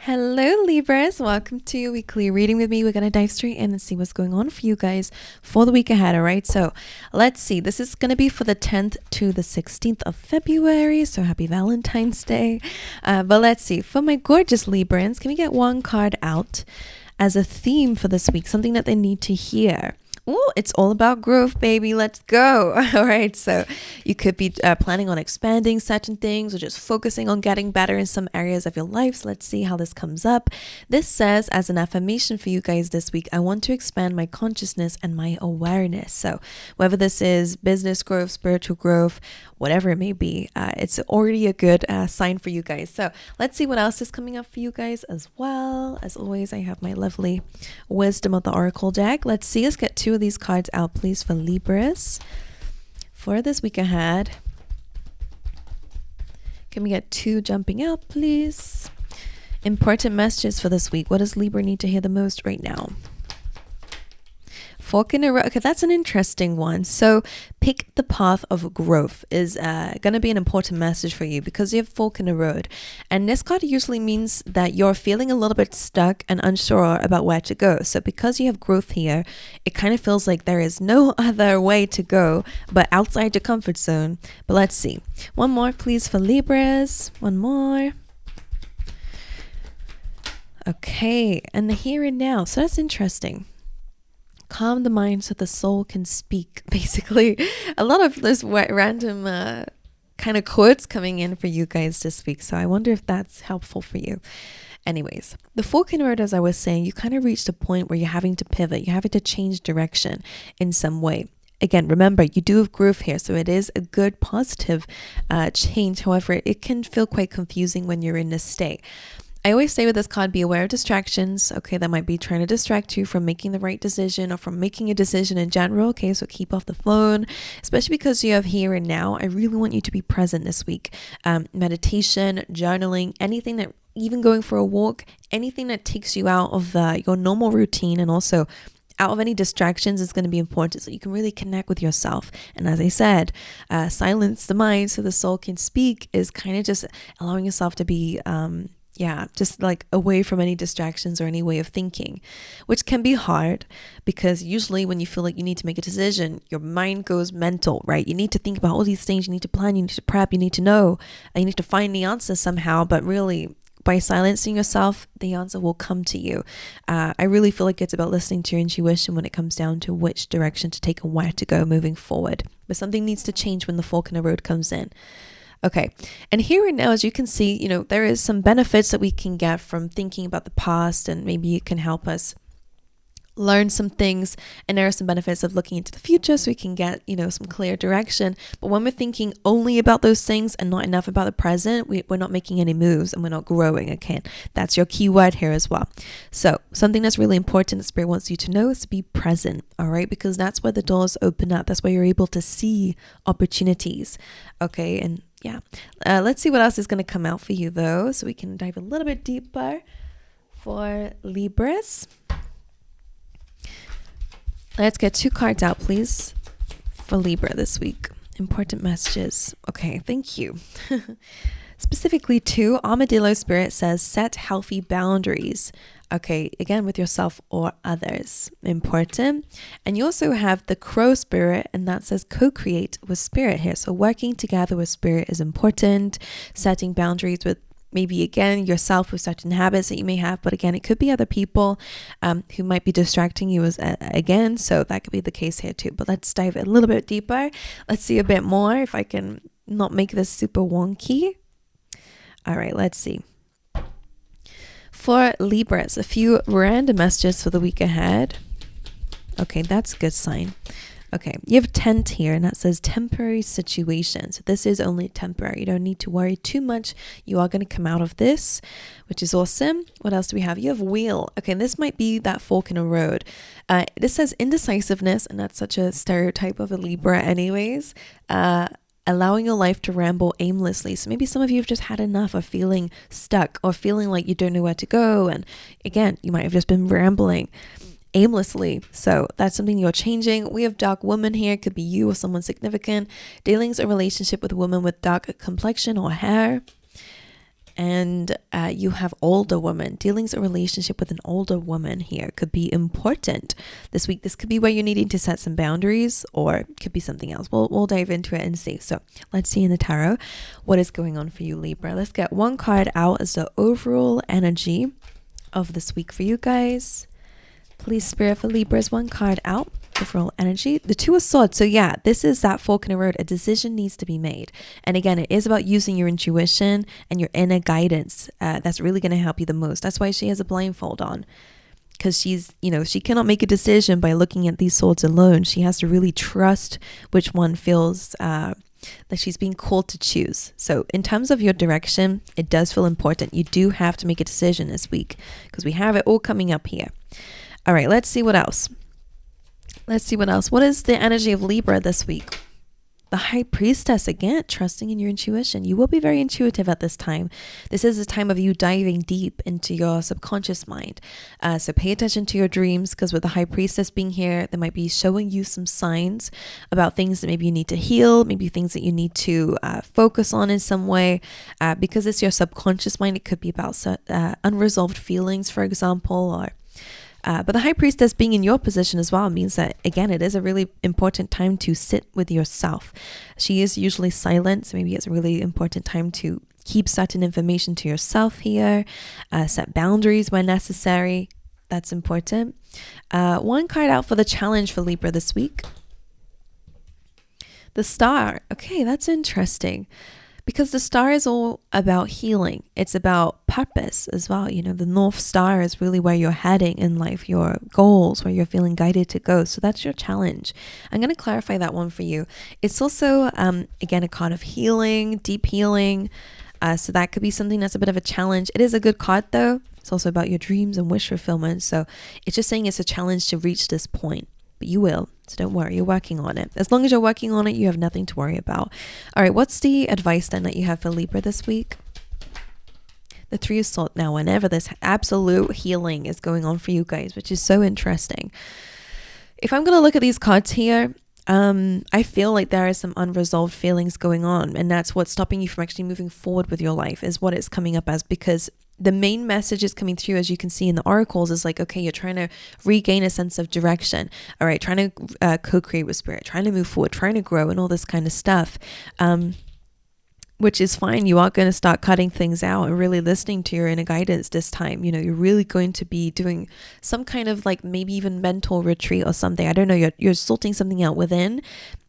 Hello Libras, welcome to your weekly reading with me. We're going to dive straight in and see what's going on for you guys for the week ahead, all right? So let's see, this is going to be for the 10th to the 16th of February, so happy Valentine's Day. But let's see, for my gorgeous Librans, can we get one card out as a theme for this week, something that they need to hear? Oh, it's all about growth, baby. Let's go. All right. So you could be planning on expanding certain things or just focusing on getting better in some areas of your life. So let's see how this comes up. This says, as an affirmation for you guys this week, I want to expand my consciousness and my awareness. So whether this is business growth, spiritual growth, whatever it may be, it's already a good sign for you guys. So let's see what else is coming up for you guys as well. As always, I have my lovely wisdom of the Oracle deck. Let's see. Let's get two of these cards out, please, for Libras for this week ahead. Can we get two jumping out, please? Important messages for this week. What does Libra need to hear the most right now? Fork in the road. Okay, that's an interesting one. So pick the path of growth is going to be an important message for you because you have fork in the road. And this card usually means that you're feeling a little bit stuck and unsure about where to go. So because you have growth here, it kind of feels like there is no other way to go but outside your comfort zone. But let's see. One more, please, for Libras. One more. Okay, and the here and now. So that's interesting. Calm the mind so the soul can speak. Basically, a lot of this random kind of quotes coming in for you guys this week. So I wonder if that's helpful for you. Anyways, the fork in the road, as I was saying, you kind of reached a point where you're having to pivot. You're having to change direction in some way. Again, remember, you do have growth here, so it is a good positive change. However, it can feel quite confusing when you're in this state. I always say with this card, be aware of distractions. Okay, that might be trying to distract you from making the right decision or from making a decision in general. Okay, so keep off the phone, especially because you have here and now. I really want you to be present this week. Meditation, journaling, anything that, even going for a walk, anything that takes you out of your normal routine and also out of any distractions is going to be important so you can really connect with yourself. And as I said, silence the mind so the soul can speak is kind of just allowing yourself to be just like away from any distractions or any way of thinking, which can be hard because usually when you feel like you need to make a decision, your mind goes mental, right? You need to think about all these things, you need to plan, you need to prep, you need to know, and you need to find the answer somehow. But really, by silencing yourself, the answer will come to you. I really feel like it's about listening to your intuition when it comes down to which direction to take and where to go moving forward. But something needs to change when the fork in the road comes in. Okay, and here and now, as you can see, there is some benefits that we can get from thinking about the past, and maybe it can help us learn some things. And there are some benefits of looking into the future so we can get, some clear direction. But when we're thinking only about those things and not enough about the present, we're not making any moves and we're not growing. Okay, that's your key word here as well. So something that's really important that Spirit wants you to know is to be present, all right? Because that's where the doors open up. That's where you're able to see opportunities, okay? And let's see what else is going to come out for you though, so we can dive a little bit deeper for Libras. Let's get two cards out, please, for Libra this week. Important messages. Okay, thank you. Specifically two, Armadillo Spirit says, set healthy boundaries. Okay, again, with yourself or others. Important. And you also have the Crow Spirit, and that says co-create with Spirit here. So working together with Spirit is important. Setting boundaries with maybe, again, yourself with certain habits that you may have. But again, it could be other people who might be distracting you again. So that could be the case here too. But let's dive a little bit deeper. Let's see a bit more if I can not make this super wonky. All right, let's see. For Libras, a few random messages for the week ahead. Okay, that's a good sign. Okay, you have tent here, and that says temporary situation. So this is only temporary. You don't need to worry too much. You are going to come out of this, which is awesome. What else do we have? You have wheel. Okay, this might be that fork in a road. This says indecisiveness, and that's such a stereotype of a Libra anyways. Allowing your life to ramble aimlessly. So maybe some of you have just had enough of feeling stuck or feeling like you don't know where to go. And again, you might have just been rambling aimlessly. So that's something you're changing. We have dark woman here. It could be you or someone significant. Dealings a relationship with a woman with dark complexion or hair. and you have older woman. Dealings a relationship with an older woman here could be important this week. This could be where you're needing to set some boundaries, or it could be something else. We'll dive into it and see. So let's see in the tarot what is going on for you, Libra. Let's get one card out as the overall energy of this week for you guys. Please, Spirit, for Libras, one card out. Overall energy, the Two of Swords. So yeah, this is that fork in the road. A decision needs to be made, and again, it is about using your intuition and your inner guidance. That's really going to help you the most. That's why she has a blindfold on, because she's, she cannot make a decision by looking at these swords alone. She has to really trust which one feels that she's being called to choose. So in terms of your direction, it does feel important. You do have to make a decision this week, because we have it all coming up here. All right, let's see what else. What is the energy of Libra this week? The High Priestess, again, trusting in your intuition. You will be very intuitive at this time. This is a time of you diving deep into your subconscious mind. So pay attention to your dreams, because with the High Priestess being here, they might be showing you some signs about things that maybe you need to heal, maybe things that you need to focus on in some way. Because it's your subconscious mind, it could be about unresolved feelings, for example, or but the High Priestess being in your position as well means that, again, it is a really important time to sit with yourself. She is usually silent, so maybe it's a really important time to keep certain information to yourself here, set boundaries when necessary. That's important. One card out for the challenge for Libra this week. The Star. Okay, that's interesting, because the Star is all about healing. It's about purpose as well. The North Star is really where you're heading in life, your goals, where you're feeling guided to go. So that's your challenge. I'm going to clarify that one for you. It's also, again, a card of healing, deep healing. So that could be something that's a bit of a challenge. It is a good card, though. It's also about your dreams and wish fulfillment. So it's just saying it's a challenge to reach this point. But you will, so don't worry, you're working on it. As long as you're working on it, you have nothing to worry about. All right, what's the advice then that you have for Libra this week? The Three of Swords. Now, whenever this absolute healing is going on for you guys, which is so interesting. If I'm going to look at these cards here, I feel like there are some unresolved feelings going on, and that's what's stopping you from actually moving forward with your life, is what it's coming up as, because the main message is coming through, as you can see in the oracles, is like, okay, you're trying to regain a sense of direction. All right, trying to co-create with spirit, trying to move forward, trying to grow, and all this kind of stuff. Which is fine. You are going to start cutting things out and really listening to your inner guidance this time. You're really going to be doing some kind of like maybe even mental retreat or something. I don't know. You're sorting something out within,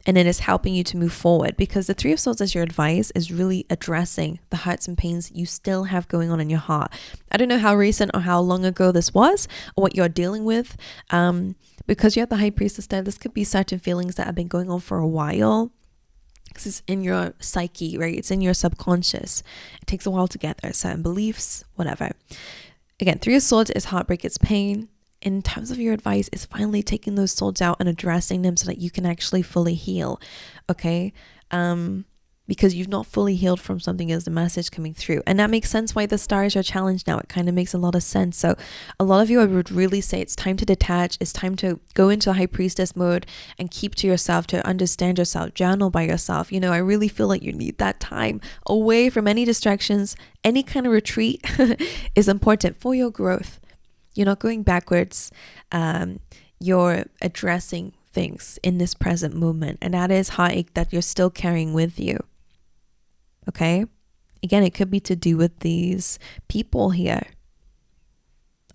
and it is helping you to move forward, because the Three of Swords as your advice is really addressing the hurts and pains that you still have going on in your heart. I don't know how recent or how long ago this was, or what you're dealing with. Because you have the High Priestess there, this could be certain feelings that have been going on for a while. It's in your psyche, right? It's in your subconscious. It takes a while to get there. Certain beliefs, whatever. Again, Three of Swords is heartbreak, it's pain. In terms of your advice, is finally taking those swords out and addressing them so that you can actually fully heal. Okay? Because you've not fully healed from something, is the message coming through. And that makes sense why the Star is your challenge now. It kind of makes a lot of sense. So a lot of you, I would really say it's time to detach. It's time to go into High Priestess mode and keep to yourself, to understand yourself, journal by yourself. I really feel like you need that time away from any distractions. Any kind of retreat is important for your growth. You're not going backwards. You're addressing things in this present moment. And that is heartache that you're still carrying with you. Okay? Again, it could be to do with these people here.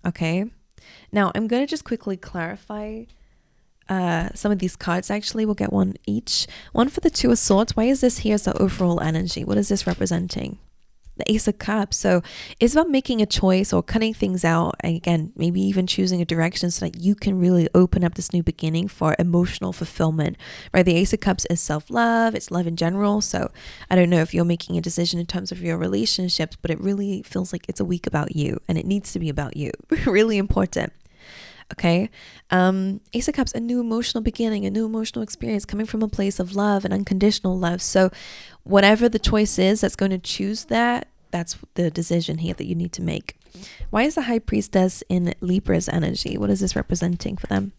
Okay? Now, I'm going to just quickly clarify some of these cards. Actually, we'll get one each. One for the Two of Swords. Why is this here as the overall energy? What is this representing? The Ace of Cups. So it's about making a choice or cutting things out. Again, maybe even choosing a direction so that you can really open up this new beginning for emotional fulfillment, right? The Ace of Cups is self-love. It's love in general. So I don't know if you're making a decision in terms of your relationships, but it really feels like it's a week about you, and it needs to be about you. Really important. Okay. Ace of Cups, a new emotional beginning, a new emotional experience coming from a place of love and unconditional love. So whatever the choice is that's going to choose that, that's the decision here that you need to make. Why is the High Priestess in Libra's energy? What is this representing for them?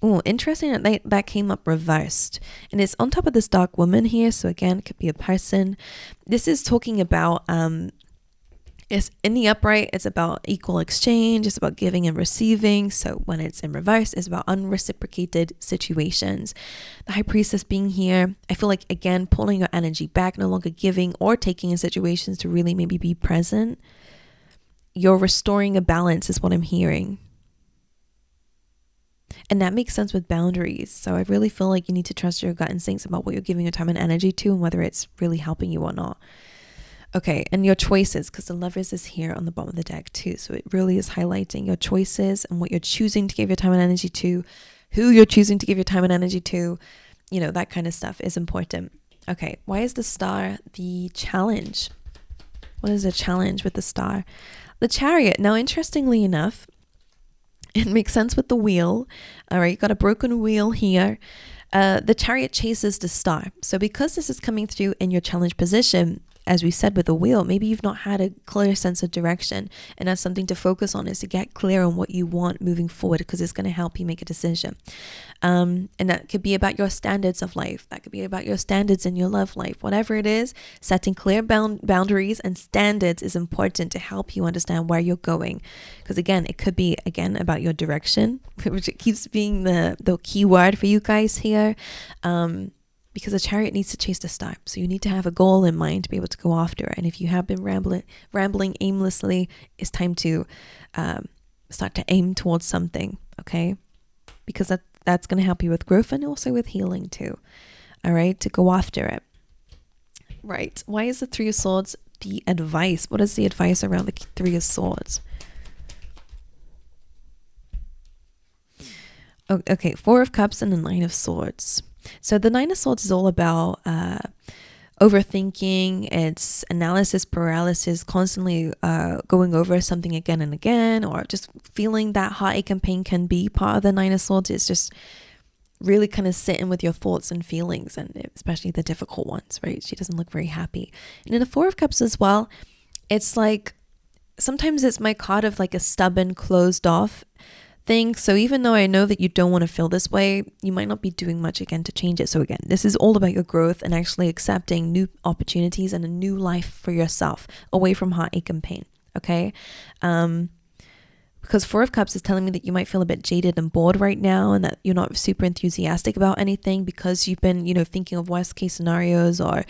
Oh, interesting that came up reversed. And it's on top of this dark woman here. So again, it could be a person. This is talking about It's in the upright, it's about equal exchange, it's about giving and receiving. So when it's in reverse, it's about unreciprocated situations. The high priestess being here, I feel like, again, pulling your energy back, no longer giving or taking in situations to really maybe be present. You're restoring a balance is what I'm hearing. And that makes sense with boundaries. So I really feel like you need to trust your gut instincts about what you're giving your time and energy to and whether it's really helping you or not. Okay, and your choices, because the Lovers is here on the bottom of the deck too. So it really is highlighting your choices and what you're choosing to give your time and energy to, who you're choosing to give your time and energy to, you know, that kind of stuff is important. Okay, why is the Star the challenge? What is the challenge with the Star? The Chariot. Now, interestingly enough, it makes sense with the wheel. All right, you got a broken wheel here. The Chariot chases the Star. So because this is coming through in your challenge position, as we said with the wheel, maybe you've not had a clear sense of direction, and that's something to focus on, is to get clear on what you want moving forward, because it's going to help you make a decision. And that could be about your standards of life. That could be about your standards in your love life. Whatever it is, setting clear boundaries and standards is important to help you understand where you're going. Because again, it could be, again, about your direction, which it keeps being the key word for you guys here. Because a chariot needs to chase the star. So you need to have a goal in mind to be able to go after it. And if you have been rambling aimlessly, it's time to start to aim towards something, okay? Because that's going to help you with growth and also with healing too, all right? To go after it. Right. Why is the Three of Swords the advice? What is the advice around the Three of Swords? Okay, Four of Cups and the Nine of Swords. So the Nine of Swords is all about overthinking. It's analysis paralysis, constantly going over something again and again, or just feeling that heartache and pain can be part of the Nine of Swords. It's just really kind of sitting with your thoughts and feelings, and especially the difficult ones, right? She doesn't look very happy. And in the Four of Cups as well, it's like, sometimes it's my card of like a stubborn, closed off thing. So even though I know that you don't want to feel this way, you might not be doing much again to change it. So again, this is all about your growth and actually accepting new opportunities and a new life for yourself, away from heartache and pain. Okay. Because Four of Cups is telling me that you might feel a bit jaded and bored right now, and that you're not super enthusiastic about anything because you've been, thinking of worst case scenarios, or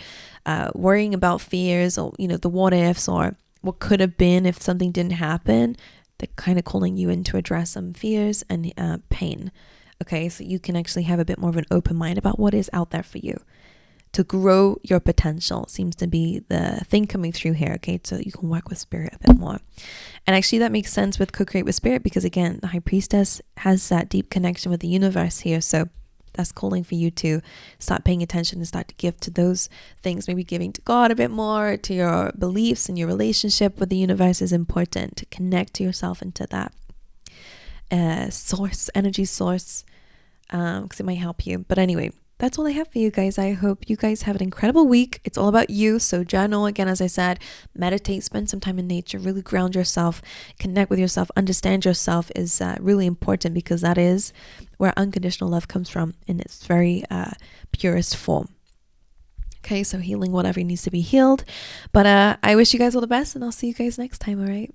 worrying about fears, or, the what ifs, or what could have been if something didn't happen. They're kind of calling you in to address some fears and pain. Okay, so you can actually have a bit more of an open mind about what is out there for you. To grow your potential seems to be the thing coming through here, okay? So you can work with spirit a bit more. And actually that makes sense with co-create with spirit, because again, the High Priestess has that deep connection with the universe here. So that's calling for you to start paying attention and start to give to those things. Maybe giving to God a bit more, to your beliefs, and your relationship with the universe is important. To connect to yourself into that energy source, because it might help you. But anyway, that's all I have for you guys. I hope you guys have an incredible week. It's all about you. So journal, again, as I said, meditate, spend some time in nature, really ground yourself, connect with yourself, understand yourself is really important, because that is where unconditional love comes from in its very purest form. Okay, so healing whatever needs to be healed. But I wish you guys all the best, and I'll see you guys next time, all right?